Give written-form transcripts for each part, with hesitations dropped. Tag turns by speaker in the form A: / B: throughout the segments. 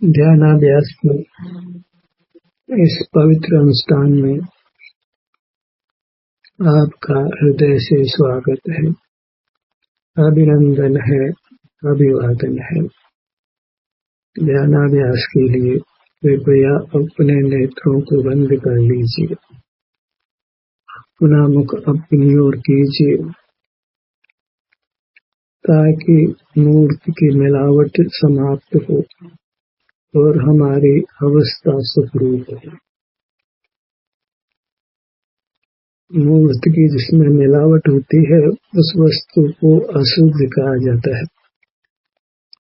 A: ध्यानाभ्यास में इस पवित्र अनुष्ठान में आपका हृदय से स्वागत है, अभिनंदन है, अभिवादन है। ध्यानाभ्यास के लिए कृपया अपने नेत्रों को बंद कर लीजिए, पुनः मुख अपनी ओर कीजिए ताकि मूर्ति की मिलावट समाप्त हो और हमारी अवस्था सुखरूप है। मूर्ति की जिसमें मिलावट होती है उस वस्तु को अशुद्ध कहा जाता है,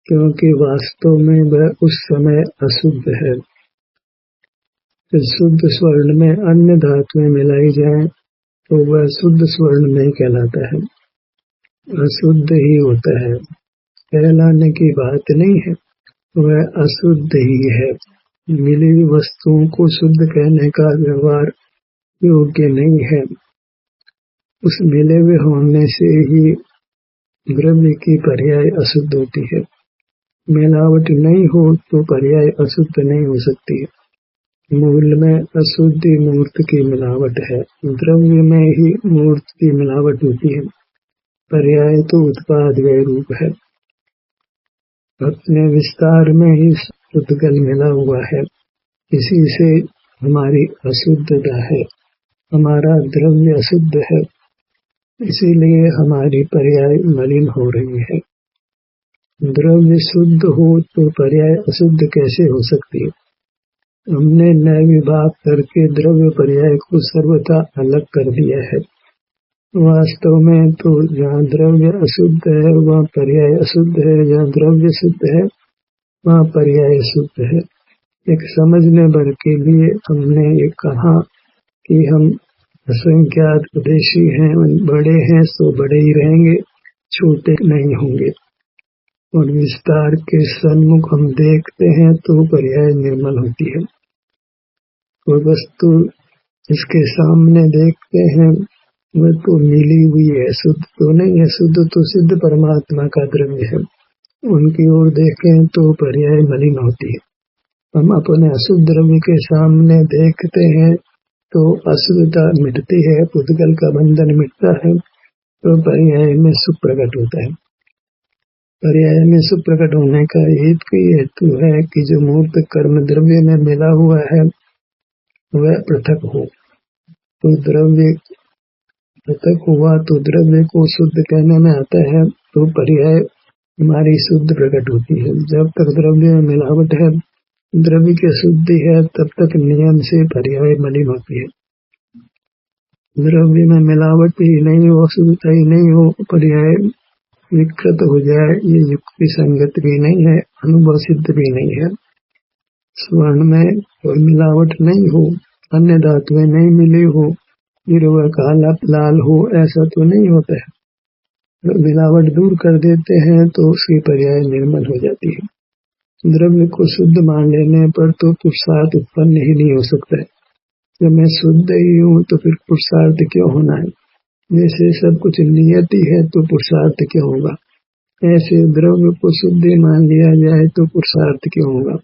A: क्योंकि वास्तव में वह उस समय अशुद्ध है। शुद्ध स्वर्ण में अन्य धातुएं मिलाई जाएं तो वह शुद्ध स्वर्ण नहीं कहलाता है, अशुद्ध ही होता है। कहलाने की बात नहीं है, वह अशुद्ध ही है। मिली हुई वस्तुओं को शुद्ध कहने का व्यवहार योग्य नहीं है। उस मिले हुए होने से ही द्रव्य की पर्याय अशुद्ध होती है। मिलावट नहीं हो तो पर्याय अशुद्ध नहीं हो सकती है। मूल में अशुद्धि मूर्त की मिलावट है, द्रव्य में ही मूर्त की मिलावट होती है। पर्याय तो उत्पाद व रूप है। अपने विस्तार में ही उद्गल मिला हुआ है, इसी से हमारी अशुद्धता है। हमारा द्रव्य अशुद्ध है, इसीलिए हमारी पर्याय मलिन हो रही है। द्रव्य शुद्ध हो तो पर्याय अशुद्ध कैसे हो सकती है? हमने नए विभाग करके द्रव्य पर्याय को सर्वथा अलग कर दिया है। वास्तव में तो जहाँ द्रव्य अशुद्ध है वहाँ पर्याय अशुद्ध है, जहाँ द्रव्य शुद्ध है वहाँ पर्याय शुद्ध है। एक समझने भर के लिए हमने ये कहा कि हम असंख्यात उद्देशी हैं, बड़े हैं तो बड़े ही रहेंगे, छोटे नहीं होंगे। और विस्तार के सन्मुख हम देखते हैं तो पर्याय निर्मल होती है। वो वस्तु इसके सामने देखते हैं वह तो मिली हुई है, शुद्ध तो नहीं है। शुद्ध तो सिद्ध परमात्मा का द्रव्य है, उनकी ओर देखें तो पर्याय मलिन होती है। हम अपने अशुद्ध द्रव्य के सामने देखते हैं तो अशुद्धता मिटती है, पुद्गल का बंधन मिटता है, तो पर्याय में सुख प्रकट होता है। पर्याय में सुख प्रकट होने का हेतु है कि जो मूर्त कर्म द्रव्य में मिला हुआ है वह पृथक हो। तो द्रव्य पृथक हुआ तो द्रव्य को शुद्ध कहने में आता है, तो पर्याय हमारी शुद्ध प्रकट होती है। जब तक द्रव्य में मिलावट है, द्रव्य की अशुद्धि है, तब तक नियम से पर्याय मलिन होती है। द्रव्य में मिलावट ही नहीं हो, अशुद्धता ही नहीं हो, पर्याय विकृत हो जाए, ये युक्ति संगत भी नहीं है, अनुभव सिद्ध भी नहीं है। स्वर्ण में कोई मिलावट नहीं हो, अन्य धातुएं नहीं मिली हो, फिर वह काला लाल हो, ऐसा तो नहीं होता है। मिलावट दूर कर देते हैं तो उसकी पर्याय निर्मल हो जाती है। द्रव्य को शुद्ध मान लेने पर तो पुरुषार्थ उत्पन्न ही नहीं हो सकता है। जब मैं शुद्ध ही हूँ तो फिर पुरुषार्थ क्यों होना है? जैसे सब कुछ नियति है तो पुरुषार्थ क्यों होगा? ऐसे द्रव्य को शुद्ध मान लिया जाए तो पुरुषार्थ क्यों होगा?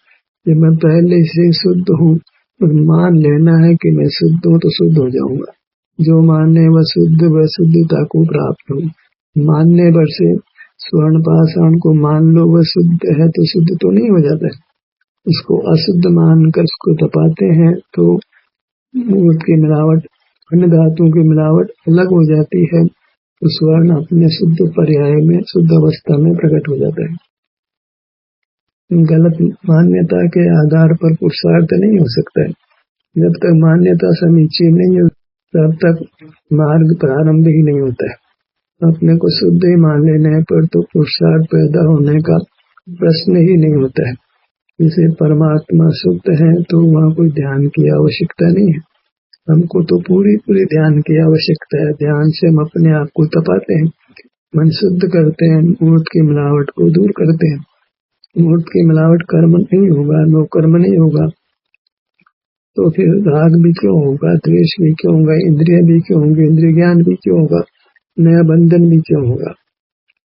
A: जब मैं पहले से शुद्ध हूँ तो मान लेना है कि मैं शुद्ध हूँ तो शुद्ध हो जाऊंगा। जो माने वह शुद्धता को प्राप्त हो। मानने भर से स्वर्ण पाषाण को मान लो वह शुद्ध है तो शुद्ध तो नहीं हो जाता है। उसको अशुद्ध मानकर उसको तपाते हैं तो मूर्त की मिलावट, अन्य धातुओं की मिलावट अलग हो जाती है, तो स्वर्ण अपने शुद्ध पर्याय में, शुद्ध अवस्था में प्रकट हो जाता है। गलत मान्यता के आधार पर पुरुषार्थ नहीं हो सकता है। जब तक मान्यता समीचीन नहीं हो तब तक मार्ग प्रारंभ ही नहीं होता है। अपने को शुद्ध ही मान लेने पर तो पुरुषार्थ पैदा होने का प्रश्न ही नहीं होता है। जैसे परमात्मा शुद्ध है तो वहाँ कोई ध्यान की आवश्यकता नहीं है। हमको तो पूरी ध्यान की आवश्यकता है। ध्यान से हम अपने आप को तपाते हैं, मन शुद्ध करते हैं, मूर्त की मिलावट को दूर करते हैं। मूर्त की मिलावट कर्म नहीं होगा, नो कर्म नहीं होगा, तो फिर राग भी क्यों होगा, द्वेष भी क्यों होगा, इंद्रिय भी क्यों होंगे, इंद्रिय ज्ञान भी क्यों होगा, नया बंधन भी क्यों होगा?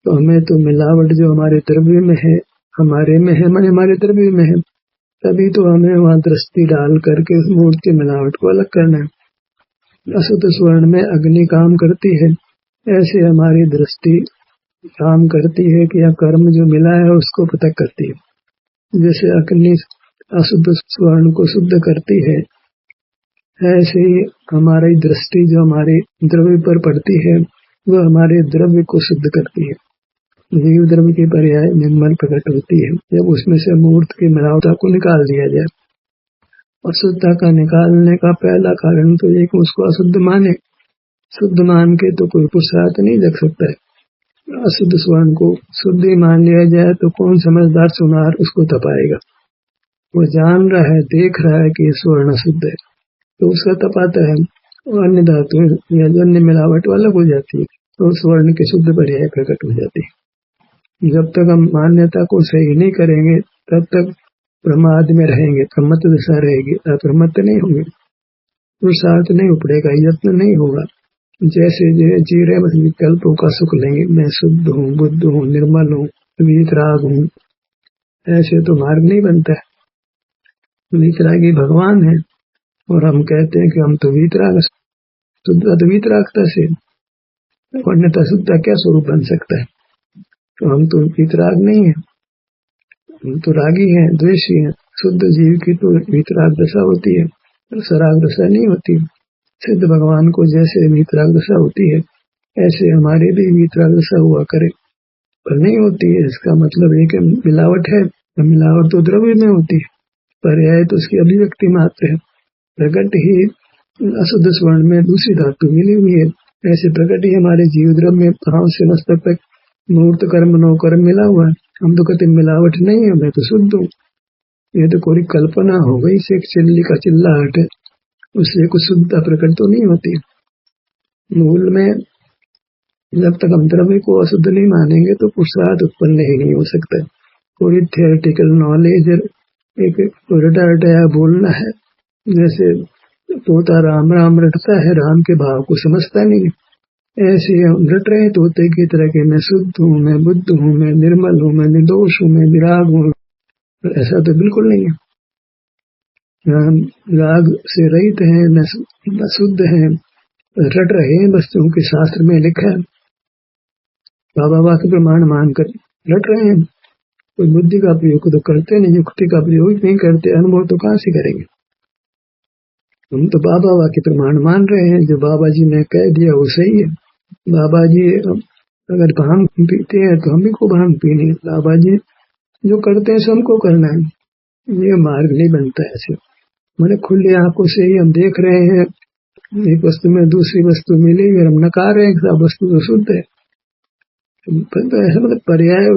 A: तो हमें तो मिलावट जो हमारे द्रव्य में है, हमारे में है, हमारे द्रव्य में है, तभी तो हमें वहाँ दृष्टि डाल करके उस मूर्ति मिलावट को अलग करना है। अशुद्ध स्वर्ण में अग्नि काम करती है, ऐसे हमारी दृष्टि काम करती है कि यह कर्म जो मिला है उसको पृथक करती है। जैसे अग्नि अशुद्ध स्वर्ण को शुद्ध करती है, ऐसे ही हमारी दृष्टि जो हमारे द्रव्य पर पड़ती है वह हमारे द्रव्य को शुद्ध करती है। जीव द्रव्य के पर्याय निर्मल प्रकट होती है जब उसमें से मूर्त की मिलावटा को निकाल दिया जाए। अशुद्धता का निकालने का पहला कारण तो एक उसको अशुद्ध माने। शुद्ध मान के तो कोई पुरुषार्थ नहीं लग सकता है। अशुद्ध स्वर्ण को शुद्ध ही मान लिया जाए तो कौन समझदार सुनार उसको तपाएगा। वो जान रहा है, देख रहा है कि स्वर्ण अशुद्ध है तो उसका तपाता है, और अन्य धातु या जो अन्य मिलावट अलग हो जाती है तो स्वर्ण के शुद्ध पर्याय प्रकट हो जाती है। जब तक हम मान्यता को सही नहीं करेंगे तब तक प्रमाद में रहेंगे, प्रमत्त दशा रहेगी, अप्रमत्त नहीं होंगे, पुरुषार्थ नहीं उपड़ेगा, यत्न नहीं होगा। जैसे जी रहे बस विकल्पों का सुख लेंगे, मैं शुद्ध हूँ, बुद्ध हूँ, निर्मल हूँ, वीतराग हूँ, ऐसे तो मार्ग नहीं बनता है। वीतरागी भगवान है और हम कहते हैं कि हम तो वीतराग, शुद्धता तो वीतरागता से, अन्यथा शुद्धता क्या स्वरूप बन सकता है। तो हम तो वीतराग नहीं है, हम तो रागी हैं, द्वेषी हैं। शुद्ध जीव की तो वीतराग दशा होती है, सराग दशा नहीं होती। सिद्ध भगवान को जैसे वीतराग दशा होती है ऐसे हमारे भी वीतराग दशा हुआ करे, पर नहीं होती है। इसका मतलब एक मिलावट है, मिलावट तो द्रव्य में होती है, पर्याय तो उसकी अभिव्यक्ति मात्र है। प्रकट ही अशुद्ध स्वर्ण में दूसरी धातु मिली हुई है, ऐसे प्रकट ही हमारे जीव द्रव्य में भाव से मस्तक तक मूर्त कर्म नो कर्म मिला हुआ है। हम तो कहते मिलावट नहीं है, मैं तो शुद्ध हूँ। ये तो कोई कल्पना हो गई से चिल्ली का चिल्लाहट है, उससे कुछ शुद्धता प्रकट तो नहीं होती। मूल में जब तक हम द्रव्य को अशुद्ध नहीं मानेंगे तो पुरुषार्थ उत्पन्न ही नहीं हो सकता। कोई थियोरेटिकल नॉलेज एक रटाया बोलना है, जैसे तोता राम राम रटता है, राम के भाव को समझता नहीं। ऐसे हम रट रहे तोते की तरह के मैं शुद्ध हूँ, मैं बुद्ध हूँ, मैं निर्मल हूँ, मैं निर्दोष हूँ, मैं विराग हूँ, ऐसा तो बिल्कुल नहीं है। हम राग से रहित हैं, न शुद्ध हैं, रट रहे हैं बस क्योंकि शास्त्र में लिखा है, बाबा वाक्य प्रमाण मानकर रट रहे हैं। कोई बुद्धि का प्रयोग तो करते नहीं, युक्ति का प्रयोग नहीं करते, अनुभव तो कहाँ से करेंगे। हम तो बाबा वाक्य प्रमाण मान रहे हैं, जो बाबा जी ने कह दिया वो सही है। बाबा जी अगर भांग पीते हैं तो हम भी को भांग पीनी है, बाबा जी जो करते हैं सबको करना है। ये मार्ग नहीं बनता है ऐसे। मैंने खुली आंखों से ही हम देख रहे हैं, एक वस्तु में दूसरी वस्तु मिली और हम नकार रहे हैं सब वस्तु तो शुद्ध है। तो ऐसा मतलब पर्याय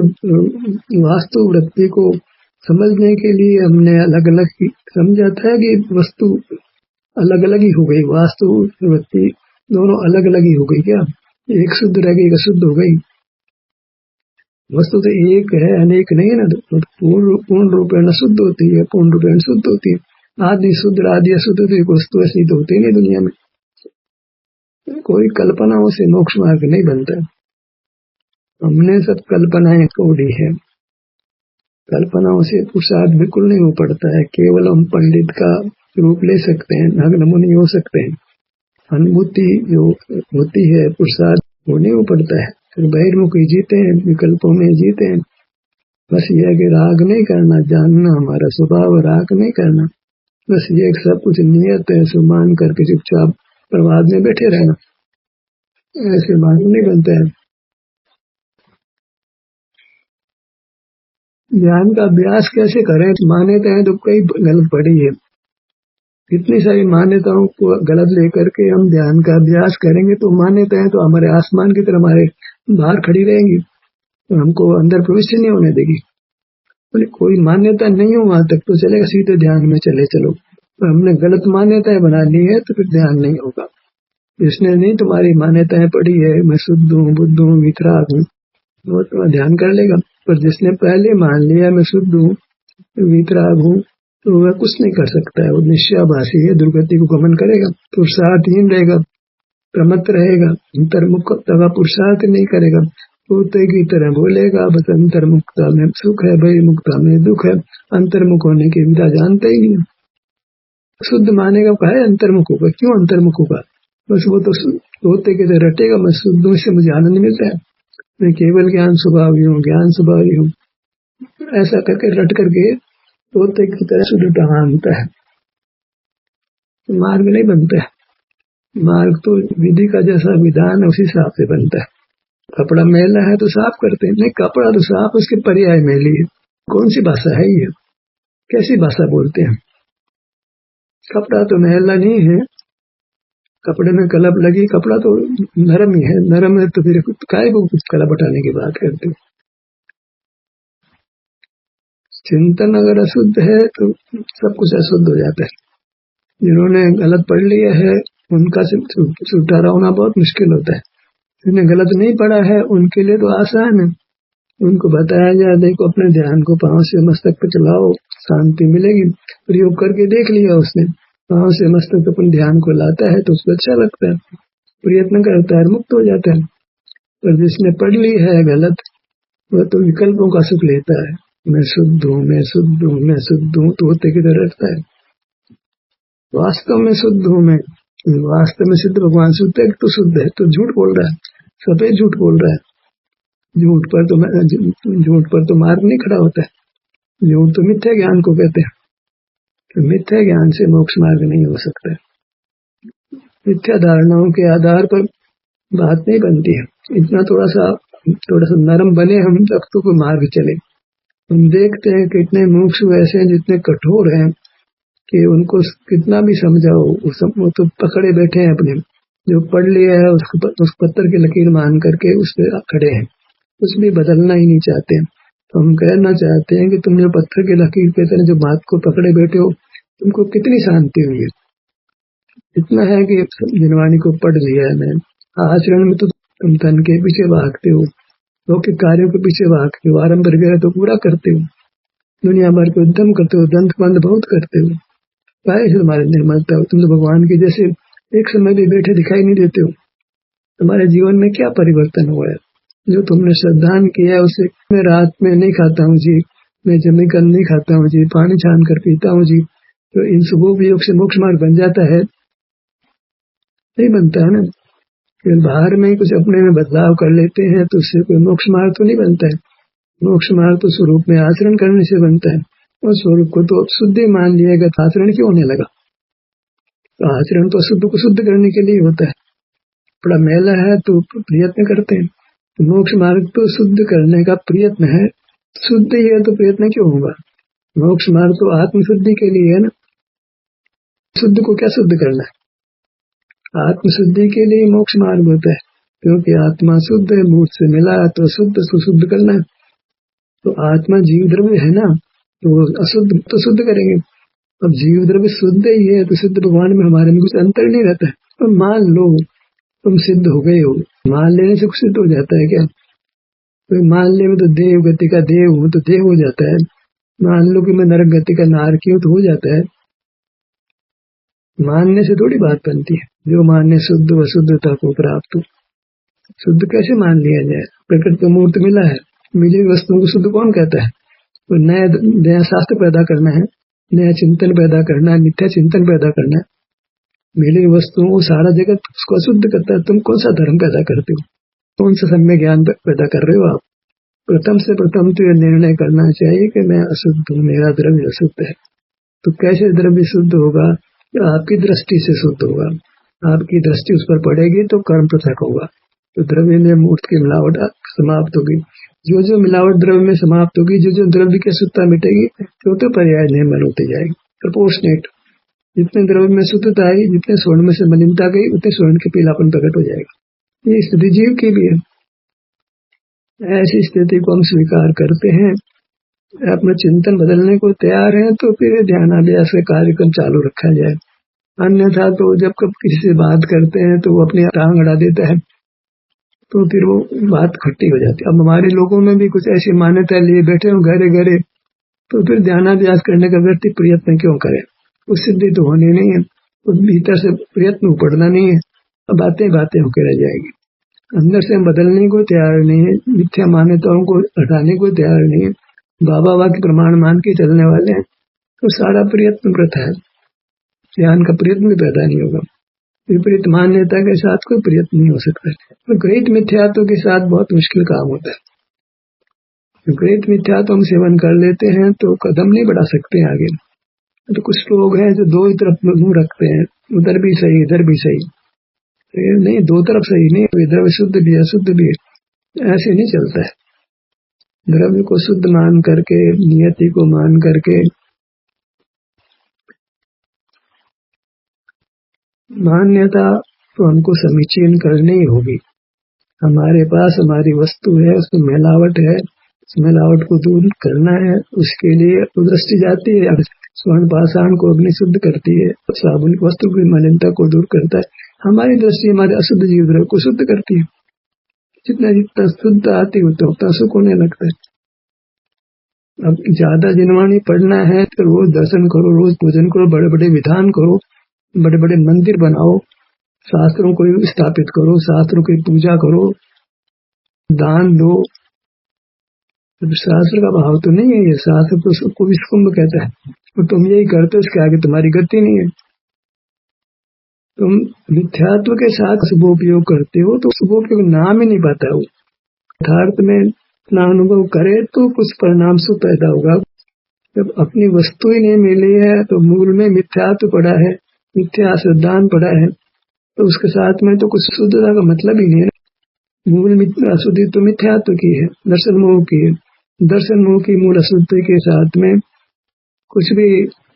A: वास्तु वृत्ति को समझने के लिए हमने अलग अलग समझा था कि वस्तु अलग अलग ही हो गई, वास्तु वृत्ति दोनों अलग अलग ही हो गई। क्या एक शुद्ध रह गई, एक अशुद्ध हो गई? वस्तु तो एक है, अनेक नहीं है ना। पूर्ण रूपेण शुद्ध होती है, पूर्ण रूपेण शुद्ध होती है। आदि शुद्ध आदि अशुद्ध तो एक वस्तु ऐसी तो होती नहीं दुनिया में। कोई कल्पनाओं से मोक्ष मार्ग नहीं बनता। हमने सब कल्पनाएं तोड़ी है, कल्पनाओं से पुरुषार्थ बिल्कुल नहीं हो पड़ता है। केवल हम पंडित का रूप ले सकते हैं, नग्न मुनि हो सकते हैं। अनुभूति जो होती है पुरुषार्थ वो नहीं हो पड़ता है। फिर बहिर्मुख ही जीते हैं, विकल्पों में जीते हैं। बस ये है कि राग नहीं करना, जानना हमारा स्वभाव, राग नहीं करना। बस ये सब कुछ नियत है, सो मान करके चुपचाप प्रवाद में बैठे रहना, ऐसे मार्ग नहीं बनता है। ज्ञान का अभ्यास कैसे करें? मान्यताएं तो कई गलत पड़ी है, इतनी सारी मान्यताओं को गलत लेकर के हम ध्यान का अभ्यास करेंगे तो मान्यताएं तो हमारे आसमान की तरह हमारे बाहर खड़ी रहेंगी और हमको अंदर प्रवेश नहीं होने देगी। तो कोई मान्यता नहीं हो वहां तक तो चलेगा, सीधे ध्यान में चले चलो। तो हमने गलत मान्यताएं बना ली है तो फिर ध्यान नहीं होगा। जिसने नहीं तुम्हारी मान्यताएं पड़ी है, मैं शुद्ध हूँ, बुद्ध हूँ, वितराग हूँ, वो तो ध्यान कर लेगा। पर जिसने पहले मान लिया मैं शुद्ध हूँ, वितराग हूँ, तो वह कुछ नहीं कर सकता है। वो निश्चयाभासी है, दुर्गति को गमन करेगा, पुरुषार्थहीन रहेगा, प्रमत्त रहेगा, अंतर्मुख तथा पुरुषार्थ नहीं करेगा। तोते की तरह बोलेगा, बस अंतर्मुखता में सुख है, बहिर्मुखता में दुख है। अंतर्मुख होने की विधा जानते ही नहीं। शुद्ध मानेगा कहा है अंतर्मुख होगा, क्यों अंतर्मुख होगा? बस वो तो तोते की तरह रटेगा, मैं शुद्ध से मुझे आनंद मिलता है, मैं केवल ज्ञान स्वभावी हूँ, ज्ञान स्वभावी हूँ, ऐसा करके रट करके तोते की तरह शुद्धता मानता है। मार्ग नहीं बनता है। मार्ग तो विधि का जैसा विधान है उसी हिसाब से बनता है। कपड़ा मैला है तो साफ करते हैं, नहीं कपड़ा तो साफ, उसके पर्याय मैली है। कौन सी भाषा है ये? कैसी भाषा बोलते हैं? कपड़ा तो मैला नहीं है, कपड़े में कलप लगी, कपड़ा तो नरम ही है, नरम है तो फिर काय को कुछ कलप हटाने की बात करते हैं। चिंतन अगर अशुद्ध है तो सब कुछ अशुद्ध हो जाता है। जिन्होंने गलत पढ़ लिया है उनका छुटकारा होना बहुत मुश्किल होता है। जिन्हें गलत नहीं पढ़ा है उनके लिए तो आसान है। उनको बताया जाए, देखो अपने ध्यान को पांव से मस्तक पे चलाओ, शांति मिलेगी। प्रयोग करके देख लिया उसने, पांव से मस्तक अपन ध्यान को लाता है तो उसको अच्छा लगता है, प्रयत्न करता है, मुक्त हो जाता है। पर जिसने पढ़ ली है गलत, वह तो विकल्पों का सुख लेता है, मैं शुद्ध हूँ, मैं शुद्ध हूँ, मैं शुद्ध हूँ, तो होते की तरह रहता है। वास्तव में शुद्ध हूँ मैं, वास्तव में सिद्ध भगवान शुद्ध है तो शुद्ध है, तो झूठ बोल रहा है, सफेद झूठ बोल रहा है। झूठ पर तो मार्ग नहीं खड़ा होता है। झूठ तो मिथ्या ज्ञान को कहते हैं, तो मिथ्या ज्ञान से मोक्ष मार्ग नहीं हो सकता है। मिथ्या धारणाओं के आधार पर बात नहीं बनती है। इतना थोड़ा सा नरम बने हम, तब तो कोई मार्ग चले। हम देखते हैं कितने मोक्ष ऐसे हैं जितने कठोर हैं कि उनको कितना भी समझाओ वो तो पकड़े बैठे हैं अपने, जो पढ़ लिया है उस पत्थर की लकीर मान करके उस पर खड़े हैं, कुछ भी बदलना ही नहीं चाहते हैं। तो हम कहना चाहते हैं कि तुम जो पत्थर की लकीर के तरह जो बात को पकड़े बैठे हो, तुमको कितनी शांति हुई है। इतना है कि जिनवाणी को पढ़ लिया है मैं, आचरण में तो तुम धन के पीछे भागते हो, लौकिक कार्यों के पीछे भागते हो, आरंभ वगैरह तो पूरा करते हो, दुनिया भर के उद्यम करते हो, दंत बंद बहुत करते हो, काहे से तुम्हारी निर्मलता हो? तुम तो भगवान के जैसे एक समय भी बैठे दिखाई नहीं देते हो। तुम्हारे जीवन में क्या परिवर्तन हुआ है? जो तुमने श्रद्धान किया है उसे, मैं रात में नहीं खाता हूँ जी, मैं जमी कर नहीं खाता हूँ जी, पानी छान कर पीता हूँ जी, तो इन शुभ योग से मोक्ष मार्ग बन जाता है? नहीं बनता है ना। फिर बाहर में कुछ अपने में बदलाव कर लेते हैं तो उससे कोई मोक्ष मार्ग तो नहीं बनता है। मोक्ष मार्ग तो स्वरूप में आचरण करने से बनता है, और स्वरूप को तो शुद्ध मान लिया गया, आचरण क्यों होने लगा? तो आचरण तो अशुद्ध को शुद्ध करने के लिए होता है। बड़ा मैला है तो प्रयत्न करते हैं, तो मोक्ष मार्ग तो शुद्ध करने का प्रयत्न है। शुद्ध ही है तो प्रयत्न क्यों होगा? मोक्ष मार्ग तो आत्मशुद्धि के लिए है ना। शुद्ध को क्या शुद्ध करना है? आत्मशुद्धि के लिए मोक्ष मार्ग होता है, क्योंकि आत्मा शुद्ध है, मूर्त से मिला है तो शुद्ध को शुद्ध करना है। तो आत्मा जीव द्रव्य है ना, तो अशुद्ध तो शुद्ध करेंगे। अब जीव द्रव्य शुद्ध ही है तो शुद्ध भगवान में हमारे में कुछ अंतर नहीं रहता है। तो मान लो तुम सिद्ध हो गए हो, मान लेने से कुछ सिद्ध हो जाता है क्या? तो मान ले मैं तो देव गति का देव हूँ तो देव हो जाता है। मान लो कि मैं नरक गति का नारकी हूँ तो हो जाता है। मानने से थोड़ी बात बनती है। जो मानने शुद्ध व शुद्धता को प्राप्त हो, शुद्ध कैसे मान लिया जाए? प्रकृति को मूर्त मिला है, मिली वस्तुओं को शुद्ध कौन कहता है? तो नया शास्त्र पैदा करना है, नया चिंतन पैदा करना है, मिथ्या चिंतन पैदा करना है। मिली वस्तुओं सारा जगत उसको अशुद्ध करता है। तुम कौन सा धर्म पैदा करते हो? कौन सा सम्य ज्ञान पैदा कर रहे हो आप? प्रथम से प्रथम तो यह निर्णय करना चाहिए कि मैं अशुद्ध हूँ, मेरा द्रव्य अशुद्ध है। तो कैसे द्रव्य शुद्ध होगा? आपकी दृष्टि से शुद्ध होगा। आपकी दृष्टि उस पर पड़ेगी तो कर्म पृथक होगा, तो द्रव्य में मूर्त की मिलावट समाप्त होगी। जो मिलावट द्रव्य में समाप्त होगी, जो द्रव्य की शुद्धता मिटेगी, तो पर्याय निर्मल होती जाएगी। प्रपोर्शनेट, जितने द्रव्य में शुद्धता आई, जितने स्वर्ण में से मलिनता गई, उतने स्वर्ण के पीलापन प्रकट हो जाएगा। ये स्थिति जीव की भी है। ऐसी स्थिति को हम स्वीकार करते हैं, अपना चिंतन बदलने को तैयार है तो फिर ध्यानाभ्यास का कार्यक्रम चालू रखा जाए। अन्यथा तो जब कब किसी से बात करते हैं तो वो अपनी टांग अड़ा देता है, तो फिर वो बात खट्टी हो जाती है। अब हमारे लोगों में भी कुछ ऐसी मान्यता लिए बैठे हो घरे घरे, तो फिर ध्यानाभ्यास करने का व्यक्ति प्रयत्न क्यों करे? उस सिद्धि तो होनी नहीं है, उस भीतर से प्रयत्न उपड़ना नहीं है, अब बातें होकर रह जाएगी। अंदर से हम बदलने को तैयार नहीं है, मिथ्या मान्यताओं को हटाने को तैयार नहीं है, बाबा वाक्य प्रमाण मान के चलने वाले हैं, तो सारा प्रयत्न वृथा है, ज्ञान का प्रयत्न भी पैदा नहीं होगा। विपरीत मान्यता के साथ कोई प्रयत्न नहीं हो सकता। विपरीत मिथ्यात्व के साथ बहुत मुश्किल काम होता है। विपरीत मिथ्यात्व हम सेवन कर लेते हैं तो कदम नहीं बढ़ा सकते आगे। तो कुछ लोग हैं जो दो ही तरफ मुंह रखते हैं, उधर भी सही इधर भी सही, तो ये नहीं, दो तरफ सही नहीं, इधर शुद्ध भी अशुद्ध भी है, ऐसे नहीं चलता है। द्रव्य को शुद्ध मान करके, नियति को मान करके, मान्यता तो हमको समीचीन करनी ही होगी। हमारे पास हमारी वस्तु है, उसमें मिलावट है, उस मिलावट को दूर करना है, उसके लिए दृष्टि जाती है। स्वर्ण पाषाण को अग्नि शुद्ध करती है, साबुन वस्तु की मलिनता को दूर करता है। हमारी दृष्टि हमारे अशुद्ध जीव द्रव्य को शुद्ध करती है। जितना जितना शुद्ध आती है उतना सुख होने लगता है। अब ज्यादा जिनवाणी पढ़ना है तो रोज दर्शन करो, रोज पूजन करो, बड़े बड़े विधान करो, बड़े बड़े मंदिर बनाओ, शास्त्रों को स्थापित करो, शास्त्रों की पूजा करो, दान दो। शास्त्र का भाव तो नहीं है ये, शास्त्र तो सबको विस्कुंभ कहता है, तो तुम यही करते हो, उसके आगे तुम्हारी गति नहीं है। तुम मिथ्यात्व के साथ शुभोपयोग करते हो तो शुभोपयोग नाम ही नहीं पाता है। यथार्थ में अपना अनुभव करे तो कुछ परिणाम सुख पैदा होगा। जब अपनी वस्तु ही नहीं मिली है तो मूल में मिथ्यात्व पड़ा है, मिथ्या सिद्धांत पड़ा है, तो उसके साथ में तो कुछ शुद्धता का मतलब ही नहीं है। मूल अशुद्धि तो मिथ्यात्व की है, दर्शन मोह की है। दर्शन मोह की मूल अशुद्धि के साथ में कुछ भी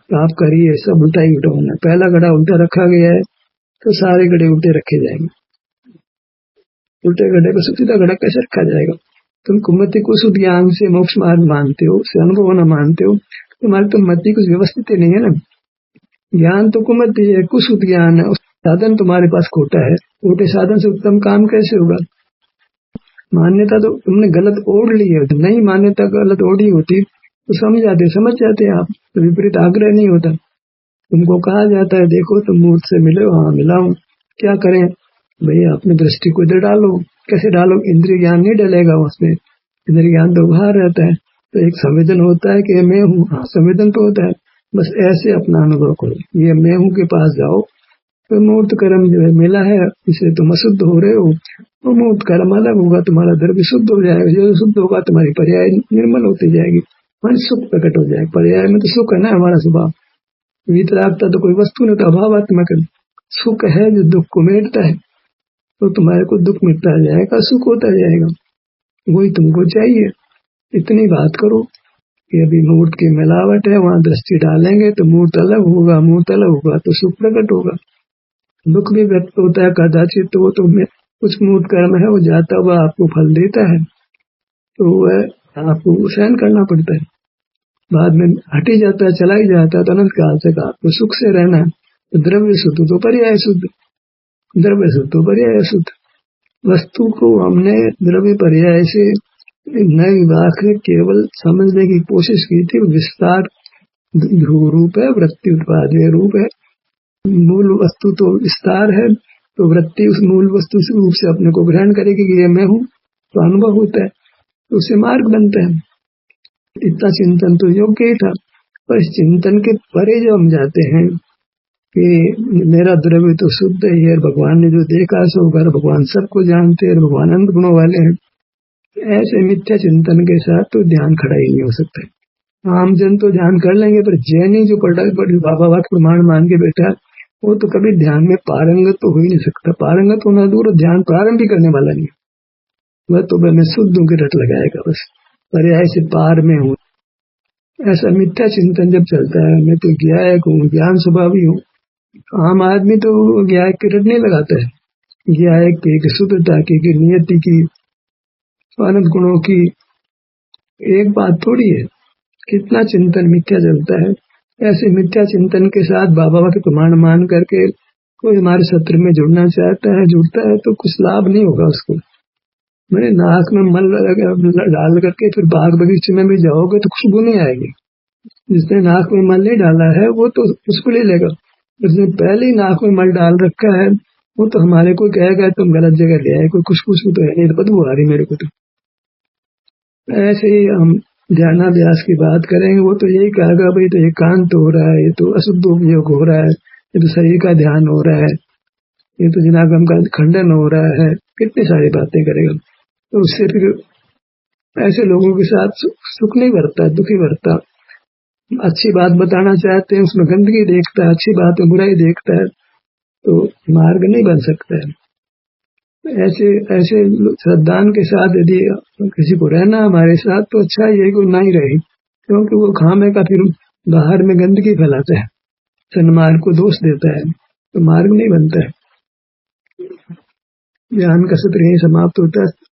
A: आप करिए सब उल्टा ही उल्टा होना। पहला घड़ा उल्टा रखा गया है तो सारे घड़े उल्टे रखे जाएंगे। उल्टे घड़े को सीधा घड़ा कैसे रखा जाएगा? तुम कुमति को शुद्ध ज्ञान से मोक्ष मार्ग मानते हो, से अनुभव होना मानते हो, तुम्हारी तो मति कुछ व्यवस्थित ही नहीं है ना। ज्ञान तो कुमति है, कुछ शुद्ध ज्ञान है, साधन तुम्हारे पास खोटा है। खोटे साधन से उत्तम काम कैसे होगा? मान्यता तो तुमने गलत ओढ़ ली है, नहीं मान्यता गलत ओढ़ी होती तो समझ जाते आप, तो विपरीत आग्रह नहीं होता। तुमको कहा जाता है देखो तुम मूर्त से मिले हो, हाँ मिला हूँ, क्या करें भैया? अपनी दृष्टि को इधर डालो। कैसे डालो? इंद्रिय ज्ञान नहीं डलेगा उसमें, इंद्रिय ज्ञान तो बाहर रहता है। तो एक संवेदन होता है कि मैं हूँ, हाँ संवेदन तो होता है, बस ऐसे अपना अनुभव करो। ये मैं हूँ के पास जाओ तो मूर्त कर्म जो है मिला है, इसे तुम अशुद्ध हो रहे हो, वो मूर्त कर्म अलग होगा, तुम्हारा द्रव्य शुद्ध हो जाएगा। जो शुद्ध होगा तुम्हारी पर्याय निर्मल होती जाएगी, मन सुख प्रकट हो जाएगा। पर्याय में तो सुख है ना हमारा स्वभाव। वितरागता तो कोई वस्तु नहीं, तो अभावात्मक सुख है जो दुख को मेटता है, तो तुम्हारे को दुख मिटता जाएगा, सुख होता जाएगा, वही तुमको चाहिए। इतनी बात करो कि अभी मूर्त की मिलावट है, वहां दृष्टि डालेंगे तो मूर्त अलग होगा, मूर्त अलग होगा तो सुख प्रकट होगा। दुख भी व्यक्त होता है कदाचित, तो वो तो कुछ मूर्त कर्म है, वो जाता हुआ आपको फल देता है, तो वह आपको सहन करना पड़ता है। बाद में हट ही जाता है, चला ही जाता है, तो अनंत काल तक आपको सुख से रहना है। तो द्रव्य शुद्ध तो पर्याय शुद्ध, द्रव्य शुद्ध तो पर्याय शुद्ध। वस्तु को हमने द्रव्य पर्याय से नए विभाग से केवल समझने की कोशिश की थी। विस्तार ध्रुव रूप है, वृत्ति उत्पादीय रूप है। मूल वस्तु तो विस्तार है, तो वृत्ति उस मूल वस्तु से रूप से अपने को ग्रहण करेगी कि ये मैं हूँ, तो अनुभव होता है, तो उससे मार्ग बनता है। इतना चिंतन तो योग्य ही था, पर इस चिंतन के परे जो हम जाते हैं कि मेरा द्रव्य तो शुद्ध ही है, भगवान ने जो देखा सो होगा, भगवान सबको जानते हैं, भगवान अनंत गुणों वाले हैं, ऐसे मिथ्या चिंतन के साथ तो ध्यान खड़ा ही नहीं हो सकता। आम जन तो ध्यान कर लेंगे, पर जैनी जो बाबा वाक्य प्रमाण मान के बैठा, वो तो कभी ध्यान में पारंगत तो हो ही नहीं सकता। पारंगत होना दूर, ध्यान प्रारंभ भी करने वाला नहीं, वह तो मैं शुद्ध हूँ के रट लगाएगा, बस पर्याय से पार में हूँ। ऐसा मिथ्या चिंतन जब चलता है, मैं तो ज्ञायक हूँ, ज्ञान स्वभावी हूँ। आम आदमी तो ज्ञायक की रट नहीं लगाता है, ज्ञायक की शुद्धता की नियति की अनंत गुणों की एक बात थोड़ी है। कितना चिंतन मिथ्या चलता है। ऐसे मिथ्या चिंतन के साथ बाबा के प्रमाण मान करके कोई हमारे सत्र में जुड़ना चाहता है, जुड़ता है, तो कुछ लाभ नहीं होगा उसको। मैंने नाक में मल डाल करके फिर बाग बगीचे में भी जाओगे तो खुशबू नहीं आएगी। जिसने नाक में मल नहीं डाला है वो तो खुशबू ले लेगा, जिसने पहले ही नाक में मल डाल रखा है वो तो हमारे को कहेगा तुम गलत जगह ले आए, कोई खुशबू तो है नहीं, तो बदबू आ रही मेरे को। तो ऐसे ही हम ध्यानाभ्यास की बात करेंगे, वो तो यही कहेगा भाई तो एकांत हो रहा है, ये तो अशुद्ध उपयोग हो रहा है, ये तो शरीर का ध्यान हो रहा है, ये तो जिनागम का खंडन हो रहा है, कितनी सारी बातें करेगा। तो उससे फिर ऐसे लोगों के साथ सुख नहीं बढ़ता, दुखी बढ़ता। अच्छी बात बताना चाहते हैं, उसमें गंदगी देखता है, अच्छी बात में बुराई देखता है, तो मार्ग नहीं बन सकता है। ऐसे ऐसे श्रद्धान के साथ यदि किसी को रहना हमारे साथ, तो अच्छा ही है कि ना ही रहे, क्योंकि वो खामे का फिर बाहर में गंदगी फैलाता है, सन्मार्ग को दोष देता है, तो मार्ग नहीं बनता है। ज्ञान का सत्र यही समाप्त होता है।